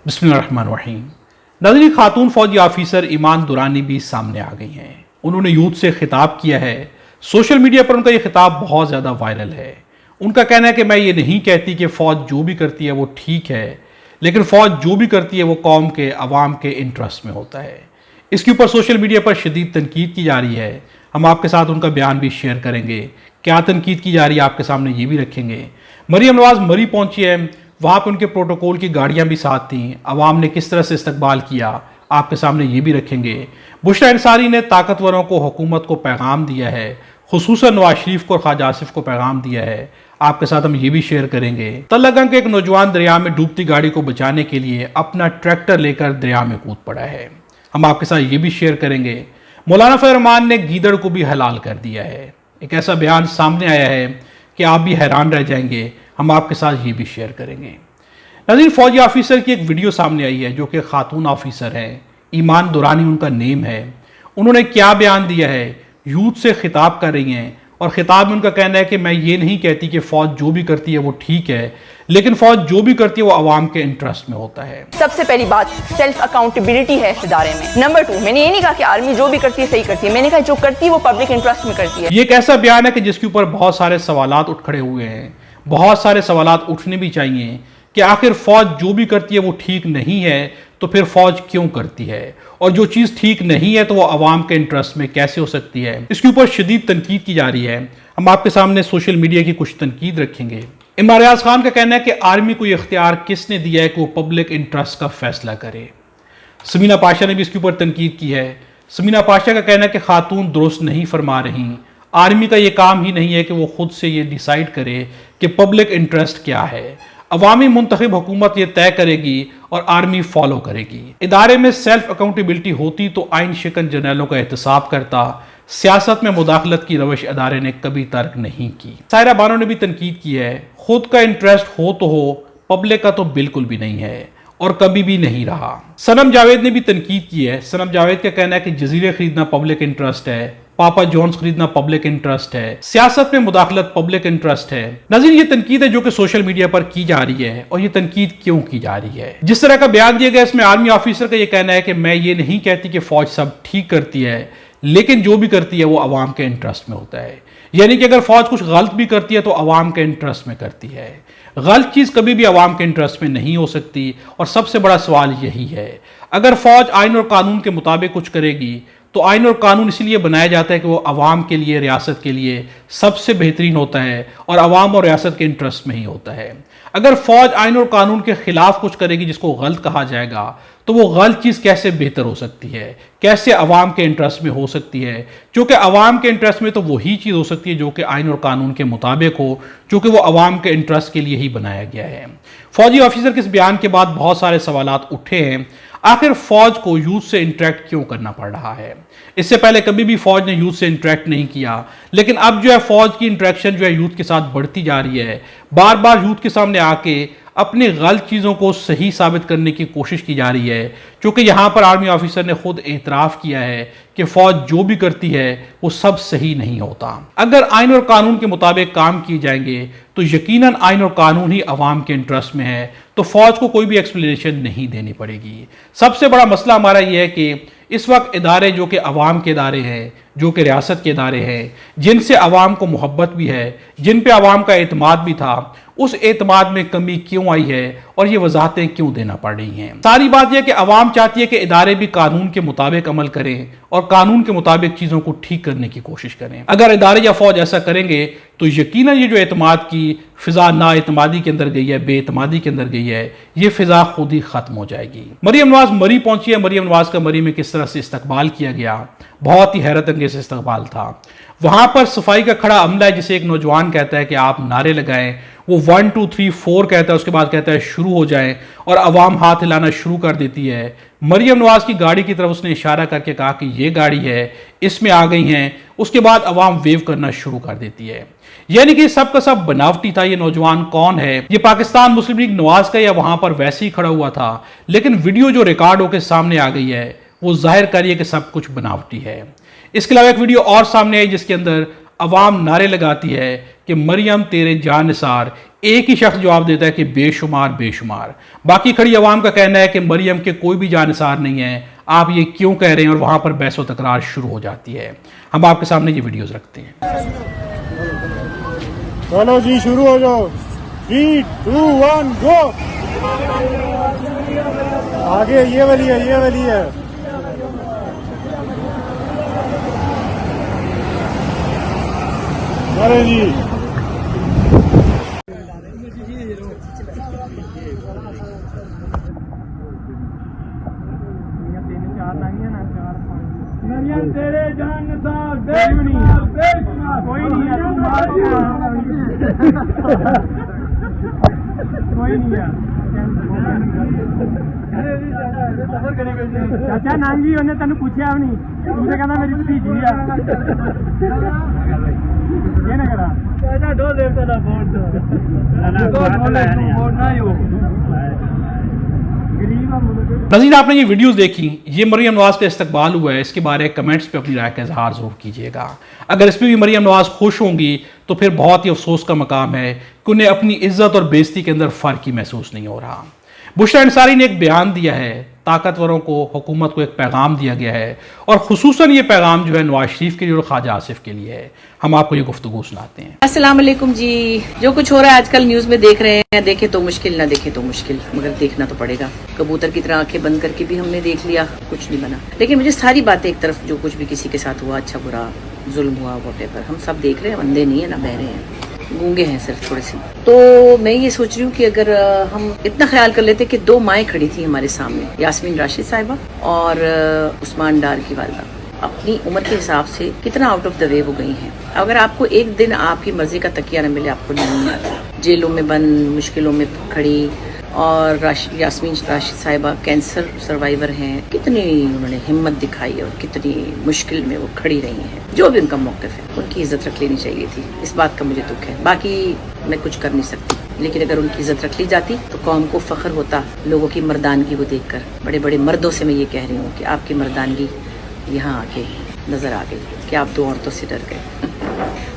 बिस्मिल्लाहिर्रहमानिर्रहीम। नाज़रीन, खातून फौजी ऑफिसर ईमान दुरानी भी सामने आ गई हैं। उन्होंने यूथ से खिताब किया है। सोशल मीडिया पर उनका ये खिताब बहुत ज़्यादा वायरल है। उनका कहना है कि मैं ये नहीं कहती कि फ़ौज जो भी करती है वो ठीक है, लेकिन फ़ौज जो भी करती है वो कौम के अवाम के इंटरेस्ट में होता है। इसके ऊपर सोशल मीडिया पर शदीद तनकीद की जा रही है। हम आपके साथ उनका बयान भी शेयर करेंगे। क्या तनकीद की जा रही है आपके सामने ये भी रखेंगे। मरियम नवाज मरी पहुंची है, वहाँ पर उनके प्रोटोकॉल की गाड़ियाँ भी साथ थीं। अवाम ने किस तरह से इस्तकबाल किया आपके सामने ये भी रखेंगे। बुशरा अंसारी ने ताकतवरों को हुकूमत को पैगाम दिया है, खुसूसन नवाज शरीफ को और ख्वाजा आसिफ को पैगाम दिया है। आपके साथ हम ये भी शेयर करेंगे। तलगंग के एक नौजवान दरिया में डूबती गाड़ी को बचाने के लिए अपना ट्रैक्टर लेकर दरिया में कूद पड़ा है। हम आपके साथ ये भी शेयर करेंगे। मौलाना फजल रहमान ने गीदड़ को भी हलाल कर दिया है। एक ऐसा बयान सामने आया है कि आप भी हैरान रह जाएंगे। हम आपके साथ ये भी शेयर करेंगे। नाज़रीन, फौजी ऑफिसर की एक वीडियो सामने आई है जो कि खातून ऑफिसर है, ईमान दुरानी उनका नेम है। उन्होंने क्या बयान दिया है, यूथ से खिताब कर रही हैं और खिताब में उनका कहना है कि मैं ये नहीं कहती कि फ़ौज जो भी करती है वो ठीक है, लेकिन फ़ौज जो भी करती है वो अवाम के इंटरेस्ट में होता है। सबसे पहली बात सेल्फ अकाउंटेबिलिटी है इस इदारे में। नंबर 2, मैंने ये नहीं कहा कि आर्मी जो भी करती है सही करती है, मैंने कहा जो करती है वो पब्लिक इंटरेस्ट में करती है। ये एक ऐसा बयान है कि जिसके ऊपर बहुत सारे सवालात उठ खड़े हुए हैं। बहुत सारे सवालात उठने भी चाहिए कि आखिर फ़ौज जो भी करती है वो ठीक नहीं है तो फिर फ़ौज क्यों करती है, और जो चीज़ ठीक नहीं है तो वो अवाम के इंटरेस्ट में कैसे हो सकती है। इसके ऊपर शदीद तनकीद की जा रही है। हम आपके सामने सोशल मीडिया की कुछ तनकीद रखेंगे। इमरान रियाज खान का कहना है कि आर्मी को ये इख्तियार किसने दिया है कि वो पब्लिक इंटरेस्ट का फैसला करे। समीना पाशा ने भी इसके ऊपर तनकीद की है। समीना पाशा का कहना है कि खातून दुरुस्त नहीं फरमा रही। आर्मी का ये काम ही नहीं है कि वो खुद से ये डिसाइड करे कि पब्लिक इंटरेस्ट क्या है। अवामी मुंतखब हुकूमत ये तय करेगी और आर्मी फॉलो करेगी। इदारे में सेल्फ अकाउंटेबिलिटी होती तो आइन शिकन जर्नलों का एहतसाब करता। सियासत में मुदाखलत की रवश अदारे ने कभी तर्क नहीं की। सायरा बानो ने भी तनकीद की है। खुद का इंटरेस्ट हो तो हो, पब्लिक का तो बिल्कुल भी नहीं है और कभी भी नहीं रहा। सनम जावेद ने भी तनकीद की है। सनम जावेद का कहना है कि जजीरे खरीदना पब्लिक इंटरेस्ट है, पापा जॉन्स खरीदना पब्लिक इंटरेस्ट है, सियासत में मुदाखलत पब्लिक इंटरेस्ट है। नाज़रीन, ये तनकीद है जो कि सोशल मीडिया पर की जा रही है, और ये तनकीद क्यों की जा रही है। जिस तरह का बयान दिया गया इसमें आर्मी ऑफिसर का ये कहना है कि मैं ये नहीं कहती कि फौज सब ठीक करती है, लेकिन जो भी करती है वो अवाम के इंटरेस्ट में होता है। यानी कि अगर फौज कुछ गलत भी करती है तो अवाम के इंटरेस्ट में करती है। गलत चीज़ कभी भी अवाम के इंटरेस्ट में नहीं हो सकती, और सबसे बड़ा सवाल यही है, अगर फौज आइन और कानून के मुताबिक कुछ करेगी तो आइन और कानून इसलिए बनाया जाता है कि वो अवाम के लिए, रियासत के लिए सबसे बेहतरीन होता है और अवाम और रियासत के इंटरेस्ट में ही होता है। अगर फौज आइन और कानून के खिलाफ कुछ करेगी जिसको गलत कहा जाएगा तो वो गलत चीज़ कैसे बेहतर हो सकती है, कैसे अवाम के इंटरेस्ट में हो सकती है। क्योंकि अवाम के इंटरेस्ट में तो वही चीज़ हो सकती है जो कि आइन और कानून के मुताबिक हो, क्योंकि वो अवाम के इंटरेस्ट के लिए ही बनाया गया है। फौजी ऑफिसर के इस बयान के बाद बहुत सारे सवालात उठे हैं। आखिर फौज को यूथ से इंटरेक्ट क्यों करना पड़ रहा है। इससे पहले कभी भी फौज ने यूथ से इंटरेक्ट नहीं किया, लेकिन अब जो है फौज की इंटरेक्शन जो है यूथ के साथ बढ़ती जा रही है। बार बार यूथ के सामने आके अपनी गलत चीज़ों को सही साबित करने की कोशिश की जा रही है, क्योंकि यहाँ पर आर्मी ऑफिसर ने खुद एतराफ़ किया है कि फ़ौज जो भी करती है वो सब सही नहीं होता। अगर आइन और कानून के मुताबिक काम किए जाएंगे तो यकीनन आइन और कानून ही अवाम के इंटरेस्ट में है, तो फ़ौज को कोई भी एक्सप्लेनेशन नहीं देनी पड़ेगी। सबसे बड़ा मसला हमारा ये है कि इस वक्त इदारे जो कि अवाम के इदारे हैं, जो कि रियासत के इदारे हैं, जिनसे अवाम को मोहब्बत भी है, जिन पे अवाम का एतमाद भी था, उस एतमाद में कमी क्यों आई है और ये वजाहतें क्यों देना पड़ रही हैं। सारी बात यह कि अवाम चाहती है कि इदारे भी कानून के मुताबिक अमल करें और कानून के मुताबिक चीज़ों को ठीक करने की कोशिश करें। अगर इदारे या फौज ऐसा करेंगे तो यकीनन ये जो एतमाद की फ़िज़ा नाएतमादी के अंदर गई है, बेएतमादी के अंदर गई है, ये फ़िज़ा खुद ही ख़त्म हो जाएगी। मरियम नवाज मरी पहुंची है। मरियम नवाज का मरी में किस तरह से इस्तकबाल किया गया, बहुत ही हैरत अंगेज़ इस्तकबाल था। वहाँ पर सफाई का खड़ा अमला है, जिसे एक नौजवान कहता है कि आप नारे लगाएं, वो 1 2 3 4 कहता है, उसके बाद कहता है शुरू हो जाए, और अवाम हाथ हिलाना शुरू कर देती है। मरियम नवाज की गाड़ी की तरफ उसने इशारा करके कहा कि ये गाड़ी है, इसमें आ गई हैं। उसके बाद अवाम वेव करना शुरू कर देती है। यानी कि सब का सब बनावटी था। ये नौजवान कौन है, ये पाकिस्तान मुस्लिम लीग नवाज का या वहां पर वैसे ही खड़ा हुआ था, लेकिन वीडियो जो रिकॉर्ड होकर सामने आ गई है वो जाहिर कर रही है कि सब कुछ बनावटी है। इसके अलावा एक वीडियो और सामने आई जिसके अंदर अवाम नारे लगाती है कि मरियम तेरे जानिसार, एक ही शख्स जवाब देता है कि बेशुमार बेशुमार। बाकी खड़ी अवाम का कहना है कि मरियम के कोई भी जानिसार नहीं है, आप ये क्यों कह रहे हैं, और वहां पर बहस व तकरार शुरू हो जाती है। हम आपके सामने ये वीडियोस रखते हैं। चलो जी शुरू हो जाओ। 3, 2, 1 गो। आगे ये वाली है, ये वाली है। अरे जी मरियम तेरे जानसार बेशुमार कोई नहीं है, कोई नहीं है। चाचा नांगी उन्हें तेन पूछा भी नहीं, तुझे कहना मेरी भतीजी है। ये ना करा चाचा दो देवता दा वोट नज़ीर, आपने ये वीडियोस देखी, ये मरियम नवाज का इस्तकबाल हुआ है, इसके बारे में कमेंट्स पे अपनी राय का इजहार जरूर कीजिएगा। अगर इस पर भी मरियम नवाज खुश होंगी तो फिर बहुत ही अफसोस का मकाम है कि उन्हें अपनी इज्जत और बेइज्जती के अंदर फ़र्क ही महसूस नहीं हो रहा। बुशरा अंसारी ने एक बयान दिया है, ताकतवरों को, हुकूमत को एक पैगाम दिया गया है, और खुसूसन ये पैगाम जो है नवाज शरीफ के लिए और ख्वाजा आसिफ के लिए है। हम आपको ये गुफ्तगू सुनाते हैं। अस्सलाम वालेकुम जी। जो कुछ हो रहा है आजकल न्यूज में देख रहे हैं, देखे तो मुश्किल, ना देखे तो मुश्किल, मगर देखना तो पड़ेगा। कबूतर की तरह आंखें बंद करके भी हमने देख लिया, कुछ नहीं बना। लेकिन मुझे सारी बातें एक तरफ, जो कुछ भी किसी के साथ हुआ, अच्छा बुरा, जुल्म हुआ, वॉटेवर, हम सब देख रहे हैं, अंधे नहीं है ना बहरे हैं, गूंगे हैं सिर्फ थोड़े से। तो मैं ये सोच रही हूँ कि अगर हम इतना ख्याल कर लेते कि 2 माएँ खड़ी थी हमारे सामने, यास्मीन राशिद साहिबा और उस्मान डार की वालदा, अपनी उम्र के हिसाब से कितना आउट ऑफ द वे वो गई हैं। अगर आपको एक दिन आपकी मर्जी का तकिया न मिले, आपको नहीं आता, जेलों में बंद, मुश्किलों में खड़ी, और यास्मीन राशिद साहिबा कैंसर सर्वाइवर हैं, कितनी उन्होंने हिम्मत दिखाई और कितनी मुश्किल में वो खड़ी रही हैं। जो भी उनका मौक़िफ़ है, उनकी इज्जत रख लेनी चाहिए थी। इस बात का मुझे दुख है, बाकी मैं कुछ कर नहीं सकती, लेकिन अगर उनकी इज्जत रख ली जाती तो कौम को फ़ख्र होता लोगों की मर्दानगी को देखकर। बड़े बड़े मर्दों से मैं ये कह रही हूँ कि आपकी मर्दानगी यहाँ आके नजर आ गई कि आप 2 औरतों से डर गए।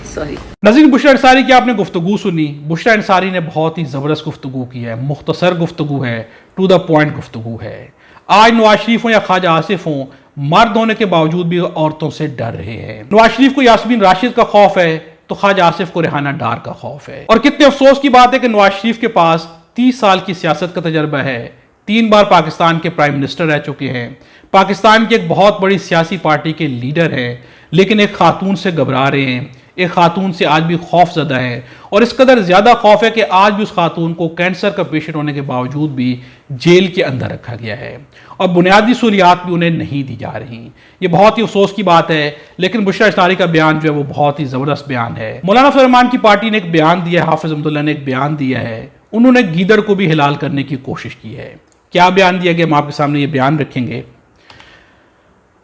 सॉरी। नज़ीर, बुशरा अंसारी की आपने गुफ्तगू सुनी। बुशरा अंसारी ने बहुत ही ज़बरदस्त गुफ्तगू की है, मुख्तसर गुफ्तगू है, टू द पॉइंट गुफ्तगू है। आज नवाज शरीफ हो या ख्वाजा आसिफ हो, मर्द होने के बावजूद भी औरतों से डर रहे हैं। नवाज शरीफ को यास्मीन राशिद का खौफ है तो ख्वाजा आसिफ को रेहाना डार का खौफ है। और कितने अफसोस की बात है कि नवाज शरीफ के पास 30 साल की सियासत का तजर्बा है, 3 बार पाकिस्तान के प्राइम मिनिस्टर रह चुके हैं, पाकिस्तान की एक बहुत बड़ी सियासी पार्टी के लीडर हैं, लेकिन एक खातून से घबरा रहे हैं, एक खातून से आज भी खौफ ज़दा है। और इस कदर ज़्यादा खौफ है कि आज भी उस खातून को कैंसर का पेशेंट होने के बावजूद भी जेल के अंदर रखा गया है और बुनियादी सहूलियात भी उन्हें नहीं दी जा रही। ये बहुत ही अफसोस की बात है, लेकिन बुशरा अंसारी का बयान जो है वो बहुत ही ज़बरदस्त बयान है। मौलाना फरमान की पार्टी ने एक बयान दिया है, हाफिज अब्दुल्ला ने एक बयान दिया है, उन्होंने गीदड़ को भी हिलाल करने की कोशिश की है। क्या बयान दिया गया, हम आपके सामने ये बयान रखेंगे।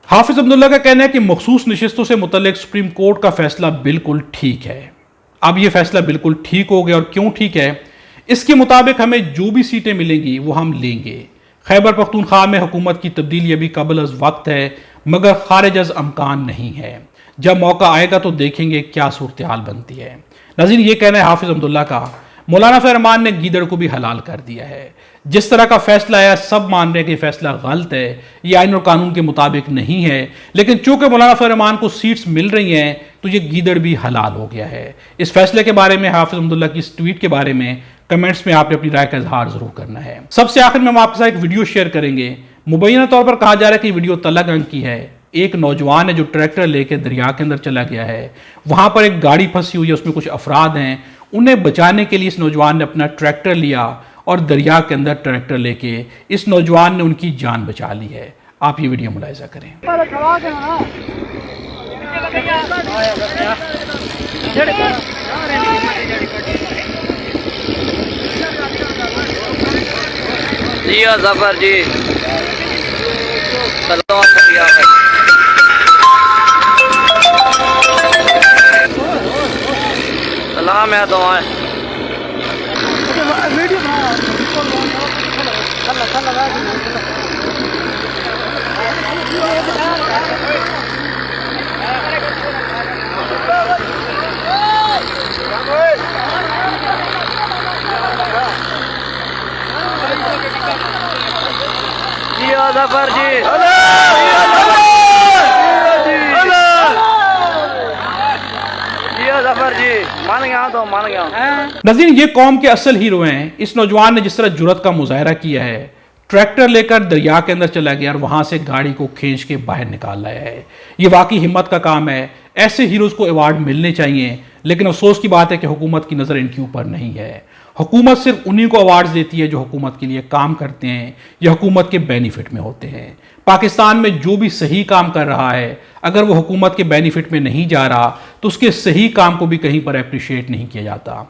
हाफिज अब्दुल्ला का कहना है कि मखसूस नशिस्तों से मुतल्लिक सुप्रीम कोर्ट का फैसला बिल्कुल ठीक है। अब ये फैसला बिल्कुल ठीक हो गया, और क्यों ठीक है, इसके मुताबिक हमें जो भी सीटें मिलेंगी वो हम लेंगे। खैबर पख्तूनख्वा में हुकूमत की तब्दीली अभी कबल अज वक्त है, मगर खारिज अज अमकान नहीं है। जब मौका आएगा तो देखेंगे क्या सूरत हाल बनती है। नज़ीर, ये कहना है हाफिज अब्दुल्ला का। मौलाना फरमान ने गीदड़ को भी हलाल कर दिया है। जिस तरह का फैसला आया, सब मान रहे हैं कि फैसला गलत है, ये आइन और कानून के मुताबिक नहीं है, लेकिन चूंकि मौलाना फरमान को सीट्स मिल रही हैं तो ये गीदड़ भी हलाल हो गया है। इस फैसले के बारे में, हाफिज अब्दुल्ला की इस ट्वीट के बारे में कमेंट्स में आपने अपनी राय का इजहार जरूर करना है। सबसे आखिर में हम आपके साथ एक वीडियो शेयर करेंगे। मुबैना तौर पर कहा जा रहा है कि वीडियो तलक अंक की है। एक नौजवान है जो ट्रैक्टर लेकर दरिया के अंदर चला गया है, वहां पर एक गाड़ी फंसी हुई है, उसमें कुछ अफराद हैं। उन्हें बचाने के लिए इस नौजवान ने अपना ट्रैक्टर लिया और दरिया के अंदर ट्रैक्टर लेके इस नौजवान ने उनकी जान बचा ली है। आप ये वीडियो मुलाहिजा करें। जिया जफर जी सलाम है दुआएं। जिया जफर जी जिया जफर जी मान गया तो मान गया। नाज़रीन, ये कौम के असल हीरो हैं। इस नौजवान ने जिस तरह जुर्रत का मुजाहरा किया है, ट्रैक्टर लेकर दरिया के अंदर चला गया और वहां से गाड़ी को खींच के बाहर निकाल लाया है। ये वाकई हिम्मत का काम है। ऐसे हीरोज को अवार्ड मिलने चाहिए, लेकिन अफसोस की बात है कि हुकूमत की नज़र इनके ऊपर नहीं है। हुकूमत सिर्फ उन्हीं को अवार्ड्स देती है जो हुकूमत के लिए काम करते हैं या हुकूमत के बेनिफिट में होते हैं। पाकिस्तान में जो भी सही काम कर रहा है, अगर वो हुकूमत के बेनिफिट में नहीं जा रहा तो उसके सही काम को भी कहीं पर अप्रिशिएट नहीं किया जाता।